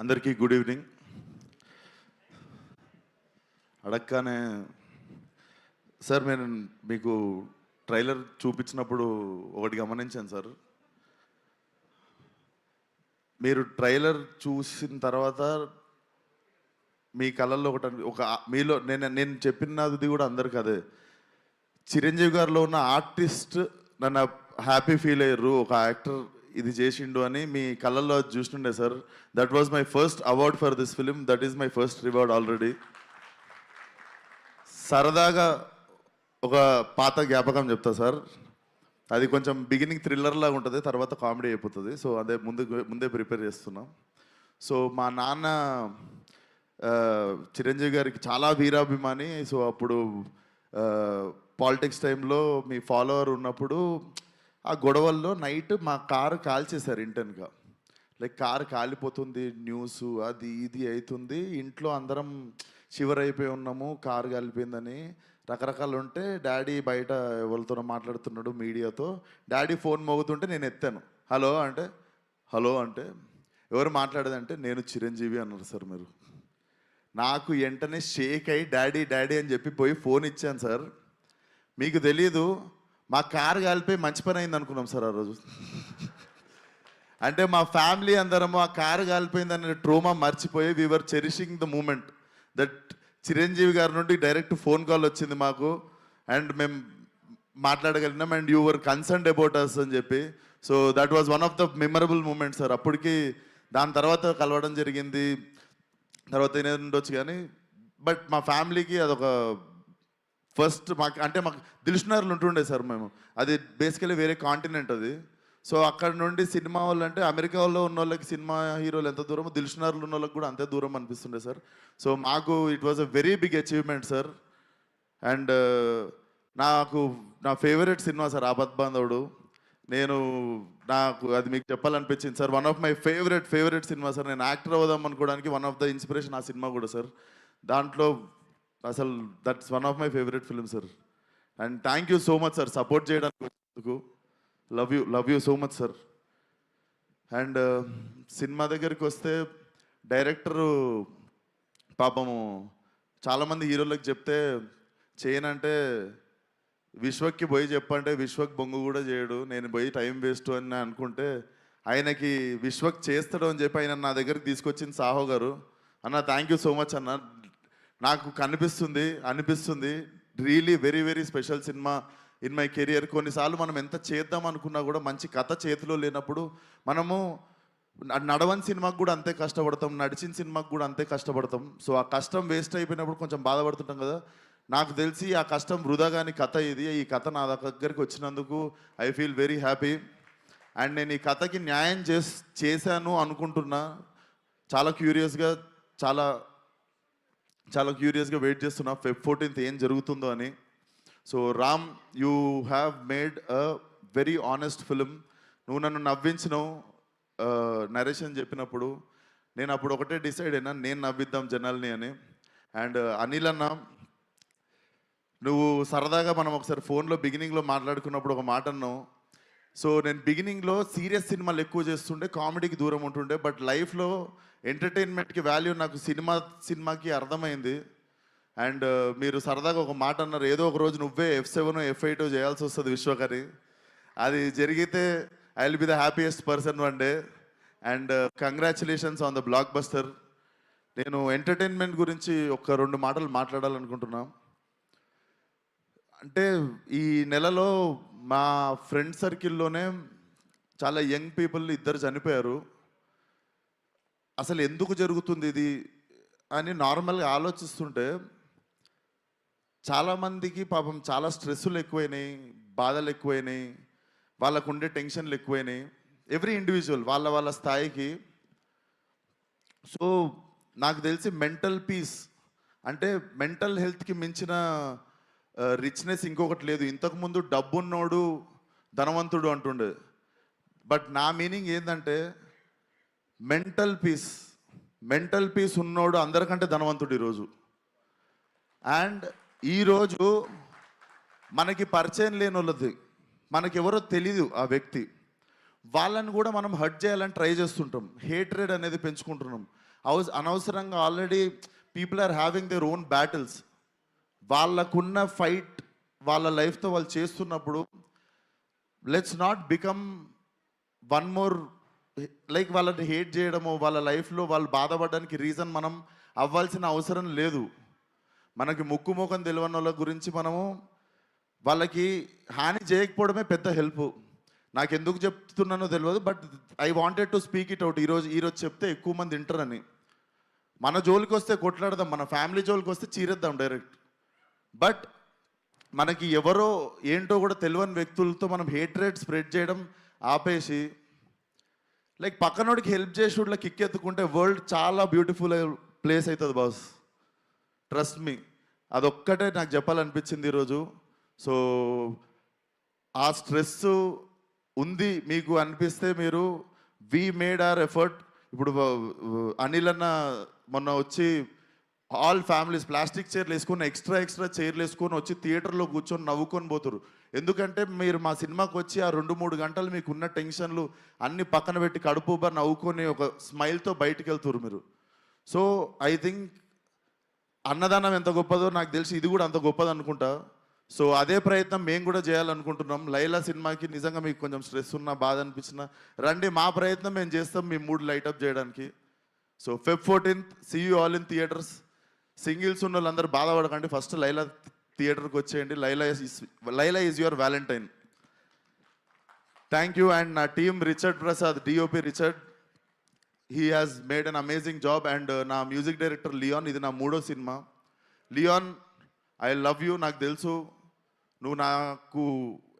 అందరికీ good evening. అడగగానే sir నేను మీకు ట్రైలర్ చూపించినప్పుడు ఒకటి గమనించాను సార్. మీరు ట్రైలర్ చూసిన తర్వాత మీ కళల్లో ఒక మీలో నేను చెప్పినది కూడా అందరికి అదే, చిరంజీవి గారిలో ఉన్న ఆర్టిస్ట్ నన్ను హ్యాపీ ఫీల్ అయ్యారు, ఒక యాక్టర్ ఇది చేసిండు అని మీ కళల్లో చూస్తుండే sir. That was my first award for this film. That is my first reward already. సరదాగా ఒక పాత జ్ఞాపకం చెప్తా సార్. అది కొంచెం బిగినింగ్ థ్రిల్లర్ లాగా ఉంటుంది, తర్వాత కామెడీ అయిపోతుంది. సో అదే ముందే ప్రిపేర్ చేస్తున్నాం. సో మా నాన్న చిరంజీవి గారికి చాలా వీరాభిమాని. సో అప్పుడు పాలిటిక్స్ టైంలో మీ ఫాలోవర్ ఉన్నప్పుడు ఆ గొడవల్లో నైట్ మా కారు కాల్చేశారు ఇంటెన్గా. లైక్ కారు కాలిపోతుంది, న్యూస్ అది ఇది అవుతుంది, ఇంట్లో అందరం షివర్ అయిపోయి ఉన్నాము, కారు కాలిపోయిందని రకరకాలు ఉంటే డాడీ బయట ఎవరితోనో మాట్లాడుతున్నాడు మీడియాతో. డాడీ ఫోన్ మోగుతుంటే నేను ఎత్తాను. హలో అంటే ఎవరు మాట్లాడేదంటే నేను చిరంజీవి అన్నారు సార్. మీరు నాకు వెంటనే షేక్ అయ్యి డాడీ అని చెప్పి పోయి ఫోన్ ఇచ్చాను సార్. మీకు తెలీదు, మా కారు కాలిపోయి మంచి పని అయింది అనుకున్నాం సార్ ఆ రోజు. అంటే మా ఫ్యామిలీ అందరము ఆ కారు కాలిపోయిందనే ట్రోమా మర్చిపోయి we're cherishing the moment that Chiranjeevi గారి నుండి డైరెక్ట్ ఫోన్ కాల్ వచ్చింది మాకు, అండ్ మేము మాట్లాడగలిగినాం, and you were concerned about us అని చెప్పి. So that was one of the memorable moment sir. అప్పటికి దాని తర్వాత కలవడం జరిగింది, తర్వాత ఏదైనా ఉండొచ్చు కానీ, బట్ మా ఫ్యామిలీకి అదొక ఫస్ట్. మాకు దిల్షునగర్లో ఉంటుండే సార్ మేము. అది బేసికలీ వేరే కాంటినెంట్ అది. సో అక్కడ నుండి సినిమా వాళ్ళు అంటే అమెరికా వాళ్ళు ఉన్న వాళ్ళకి సినిమా హీరోలు ఎంత దూరమో దిల్షునగర్లో ఉన్న వాళ్ళకి కూడా అంతే దూరం అనిపిస్తుండే సార్. సో మాకు it was a very big achievement sir. And నా favourite cinema sir Aapad Bandhavudu. నాకు అది మీకు చెప్పాలనిపించింది sir. One of my favourite cinema sir. నేను యాక్టర్ అవుదాం అనుకోవడానికి వన్ ఆఫ్ ద ఇన్స్పిరేషన్ ఆ సినిమా కూడా సార్. దాంట్లో అసలు that's one of my favourite film sir. And thank you so much sir support చేయడానికి. Love you so much sir. And cinema దగ్గరికి వస్తే డైరెక్టరు పాపము చాలామంది హీరోలకు చెప్తే చేయనంటే విశ్వక్కి పోయి చెప్పంటే విశ్వక్ బొంగు కూడా చేయడు, నేను పోయి టైం వేస్ట్ అని అనుకుంటే ఆయనకి విశ్వక్ చేస్తాడు అని చెప్పి ఆయన నా దగ్గరికి తీసుకొచ్చింది సాహో గారు. అన్న థ్యాంక్ యూ సో మచ్ అన్న. నాకు అనిపిస్తుంది really very very special cinema in my career. కొన్నిసార్లు మనం ఎంత చేద్దాం అనుకున్నా కూడా మంచి కథ చేతిలో లేనప్పుడు మనము నడవని సినిమాకు కూడా అంతే కష్టపడతాం, నడిచిన సినిమాకు కూడా అంతే కష్టపడతాం. సో ఆ కష్టం వేస్ట్ అయిపోయినప్పుడు కొంచెం బాధపడుతుంటాం కదా. నాకు తెలిసి ఆ కష్టం వృధా కానీ కథ ఇది. ఈ కథ నా దగ్గరికి వచ్చినందుకు I feel very happy. And నేను ఈ కథకి న్యాయం చేశాను అనుకుంటున్నా. చాలా క్యూరియస్గా వెయిట్ చేస్తున్నా Feb 14th ఏం జరుగుతుందో అని. So Ram, you have made a very honest film. నువ్వు నన్ను నవ్వించినావు నరేషన్ చెప్పినప్పుడు. నేను అప్పుడు ఒకటే డిసైడ్ అయినా, నేను నవ్విద్దాం జనాల్ని అని. అండ్ అనిల్ అన్న, నువ్వు సరదాగా మనం ఒకసారి ఫోన్లో బిగినింగ్లో మాట్లాడుకున్నప్పుడు ఒక మాట అన్నావు. సో నేను బిగినింగ్లో సీరియస్ సినిమాలు ఎక్కువ చేస్తుండే, కామెడీకి దూరం ఉంటుండే. బట్ లైఫ్లో ఎంటర్టైన్మెంట్కి వాల్యూ నాకు సినిమాకి అర్థమైంది. అండ్ మీరు సరదాగా ఒక మాట అన్నారు, ఏదో ఒక రోజు నువ్వే F7 F8 చేయాల్సి వస్తుంది విశ్వకరి. అది జరిగితే I will be the happiest person one day. And congratulations on the block buster. నేను ఎంటర్టైన్మెంట్ గురించి ఒక 2 మాటలు మాట్లాడాలనుకుంటున్నా. అంటే ఈ నెలలో మా ఫ్రెండ్ సర్కిల్లోనే చాలా యంగ్ పీపుల్ 2 చనిపోయారు. అసలు ఎందుకు జరుగుతుంది ఇది అని నార్మల్గా ఆలోచిస్తుంటే చాలామందికి పాపం చాలా స్ట్రెస్సులు ఎక్కువైనాయి, బాధలు ఎక్కువైనాయి, వాళ్ళకు ఉండే టెన్షన్లు ఎక్కువైనాయి. ఎవ్రీ ఇండివిజువల్ వాళ్ళ స్థాయికి. సో నాకు తెలిసి మెంటల్ పీస్ అంటే మెంటల్ హెల్త్కి మించిన రిచ్నెస్ ఇంకొకటి లేదు. ఇంతకుముందు డబ్బున్నోడు ధనవంతుడు అంటుండే, బట్ నా మీనింగ్ ఏంటంటే మెంటల్ పీస్ ఉన్నోడు అందరికంటే ధనవంతుడు ఈరోజు. అండ్ ఈరోజు మనకి పరిచయం లేని వాళ్ళది, మనకెవరో తెలీదు ఆ వ్యక్తి, వాళ్ళని కూడా మనం హర్ట్ చేయాలని ట్రై చేస్తుంటాం. హేట్రేడ్ అనేది పెంచుకుంటున్నాం. అనవసరంగా already people are having their own battles. వాళ్ళకున్న ఫైట్ వాళ్ళ లైఫ్తో వాళ్ళు చేస్తున్నప్పుడు let's not become one more, like వాళ్ళని హేట్ చేయడము, వాళ్ళ లైఫ్లో వాళ్ళు బాధపడడానికి రీజన్ మనం అవ్వాల్సిన అవసరం లేదు. మనకి ముక్కు ముఖం తెలియని వాళ్ళ గురించి మనము వాళ్ళకి హాని చేయకపోవడమే పెద్ద హెల్ప్. నాకు ఎందుకు చెప్తున్నానో తెలియదు, but I wanted to speak it out. ఈరోజు చెప్తే ఎక్కువ మంది వింటారని. మన జోలికి వస్తే కొట్లాడదాం, మన ఫ్యామిలీ జోలికి వస్తే చీరేద్దాం డైరెక్ట్. బట్ మనకి ఎవరో ఏంటో కూడా తెలియని వ్యక్తులతో మనం హేట్రేట్ స్ప్రెడ్ చేయడం ఆపేసి, లైక్ పక్కనోడికి హెల్ప్ చేసుడులో కిక్ ఎత్తుకుంటే వరల్డ్ చాలా బ్యూటిఫుల్ ప్లేస్ అవుతుంది బాస్. ట్రస్ట్ మీ, అదొక్కటే నాకు చెప్పాలనిపించింది ఈరోజు. సో ఆ స్ట్రెస్ ఉంది మీకు అనిపిస్తే మీరు వి మేడ్ అవర్ ఎఫర్ట్. ఇప్పుడు అనిల్ అన్న మొన్న వచ్చి ఆల్ ఫ్యామిలీస్ ప్లాస్టిక్ చైర్లు వేసుకొని ఎక్స్ట్రా చైర్లు వేసుకొని వచ్చి థియేటర్లో కూర్చొని నవ్వుకొని పోతారు. ఎందుకంటే మీరు మా సినిమాకి వచ్చి ఆ 2-3 గంటలు మీకు ఉన్న టెన్షన్లు అన్ని పక్కన పెట్టి కడుపుబా నవ్వుకొని ఒక స్మైల్తో బయటికి వెళ్తారు మీరు. సో ఐ థింక్ అన్నదానం ఎంత గొప్పదో నాకు తెలిసి ఇది కూడా అంత గొప్పది అనుకుంటా. సో అదే ప్రయత్నం మేము కూడా చేయాలనుకుంటున్నాం. లైలా సినిమాకి నిజంగా మీకు కొంచెం స్ట్రెస్ ఉన్నా, బాధ అనిపించినా రండి, మా ప్రయత్నం మేము చేస్తాం మీ మూడ్ లైటప్ చేయడానికి. So Feb 14th see you all in theatres. Singles ఉన్న వాళ్ళందరూ బాధపడకండి, ఫస్ట్ లైలా థియేటర్కి వచ్చేయండి. Laila is your valentine. Thank you. And నా team Richard Prasad, DOP Richard, he has made an amazing job. And నా మ్యూజిక్ డైరెక్టర్ లియాన్, ఇది నా 3వ cinema. Leon, I love you. నాకు తెలుసు నువ్వు నాకు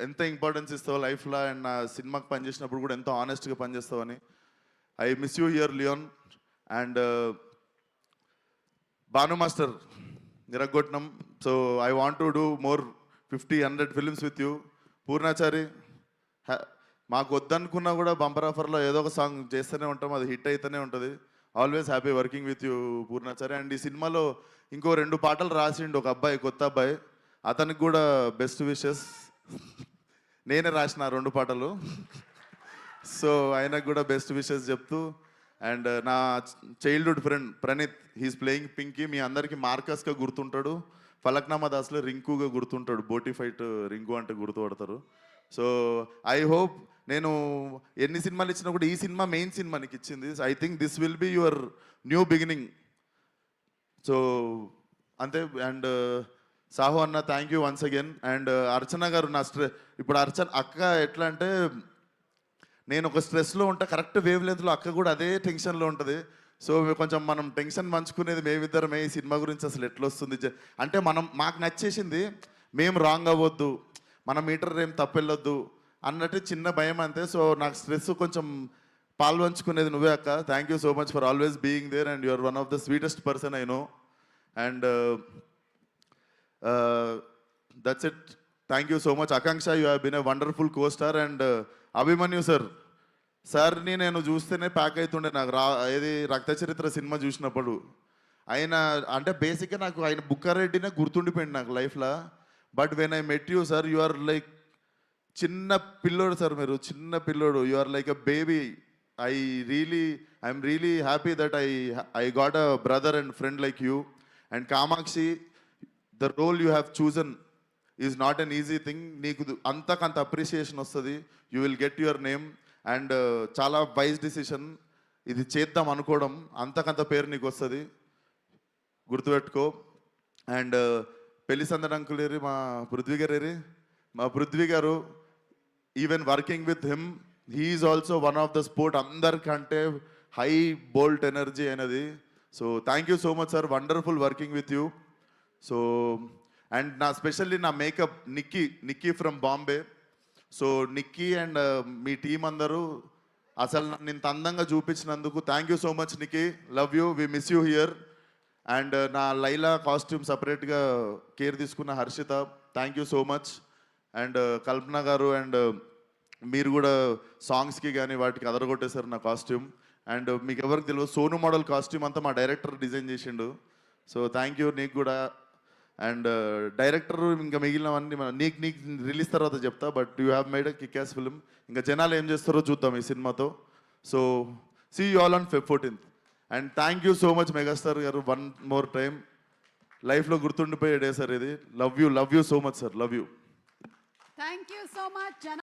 ఎంత ఇంపార్టెన్స్ ఇస్తావు లైఫ్లో, అండ్ నా సినిమాకి పనిచేసినప్పుడు కూడా ఎంతో ఆనెస్ట్గా పనిచేస్తావని. I miss you here Leon. And Bhanu master నిరగొట్టినాం. So I want to do more 50-100 films with you. Purnachari, మాకు వద్దనుకున్నా కూడా బంపర్ ఆఫర్లో ఏదో ఒక సాంగ్ చేస్తూనే ఉంటాం, అది హిట్ అయితేనే ఉంటుంది. Always happy working with you Purnachari. And ఈ సినిమాలో ఇంకో 2 పాటలు రాసిండు ఒక అబ్బాయి, కొత్త అబ్బాయి, అతనికి కూడా బెస్ట్ విషెస్. నేనే రాసిన 2 పాటలు. సో ఆయనకు కూడా బెస్ట్ విషెస్ చెప్తూ. అండ్ నా childhood friend Praneeth, he's playing Pinky. మీ అందరికీ మార్కస్గా గుర్తుంటాడు, ఫలక్నామా దాస్లో రింకుగా గుర్తుంటాడు, బోటీ ఫైట్ రింకు అంటే గుర్తుపడతారు. సో ఐ హోప్ నేను ఎన్ని సినిమాలు ఇచ్చినా కూడా ఈ సినిమా మెయిన్ సినిమా నీకు ఇచ్చింది. I think this will be your new beginning. So అంతే. అండ్ సాహు అన్న, thank you once again. And Archana గారు, నా ఇప్పుడు అక్క ఎట్లా అంటే, నేను ఒక స్ట్రెస్లో ఉంటా, కరెక్ట్ వేవ్ లెంత్లో అక్క కూడా అదే టెన్షన్లో ఉంటుంది. సో కొంచెం మనం టెన్షన్ పంచుకునేది మేమిద్దరమే. ఈ సినిమా గురించి అసలు ఎట్లా వస్తుంది అంటే, మాకు నచ్చేసింది, మేము రాంగ్ అవ్వద్దు, మన మీటర్ ఏం తప్పెళ్ళొద్దు అన్నట్టు చిన్న భయం అంతే. సో నాకు స్ట్రెస్ కొంచెం పాల్పంచుకునేది నువ్వే అక్క. Thank you so much for always being there. And you're one of the sweetest person I know. And that's it. Thank you so much Akanksha, you have been a wonderful co star. And Abhimanyu సార్ని నేను చూస్తేనే pack అవుతుండే. నాకు ఏది రక్త చరిత్ర cinema చూసినప్పుడు ఆయన అంటే బేసిక్గా నాకు ఆయన బుక్కారెడ్డినే గుర్తుండిపోయింది నాకు లైఫ్లో. But when I met you sir, you are like చిన్న పిల్లోడు సార్, మీరు చిన్న పిల్లోడు, you are like a baby. I'm really happy that I got a brother and friend like you. And Kamakshi, the role you have chosen is not an easy thing. నీకు అంతకంత appreciation వస్తుంది, you will get your name. And చాలా wise decision ఇది చేద్దాం అనుకోవడం, అంతకంత పేరు నీకు వస్తుంది, గుర్తుపెట్టుకో. అండ్ పెళ్లి సందడి అంకుల్ ఏరి, మా పృథ్వీ గారు, even working with him, he's also one of the sport, అందరికంటే హై బోల్ట్ ఎనర్జీ అయినది. So thank you so much sir, wonderful working with you. So and specially నా makeup Nikki from Bombay. So Nikki and మీ team అందరూ అసలు నన్ను ఇంత అందంగా చూపించినందుకు thank you so much Nikki, love you, we miss you here. And నా Laila costume సపరేట్గా కేర్ తీసుకున్న Harshitha, thank you so much. And కల్పన గారు, అండ్ మీరు కూడా సాంగ్స్కి కానీ వాటికి అదరగొట్టేశారు నా కాస్ట్యూమ్. అండ్ మీకు ఎవరికి తెలియదు, సోను మోడల్ కాస్ట్యూమ్ అంతా మా డైరెక్టర్ డిజైన్ చేసిండు. సో థ్యాంక్ యూ నీకు కూడా. అండ్ డైరెక్టర్ ఇంకా మిగిలినవన్నీ నీకు రిలీజ్ తర్వాత చెప్తా. But you have made a kickass film. ఇంకా జనాలు ఏం చేస్తారో చూద్దాం ఈ సినిమాతో. So see you all on Feb 14th. And thank you so much megastar garu, one more time. లైఫ్లో గుర్తుండిపోయే డే సార్ ఇది. Love you so much sir, love you. Thank you so much.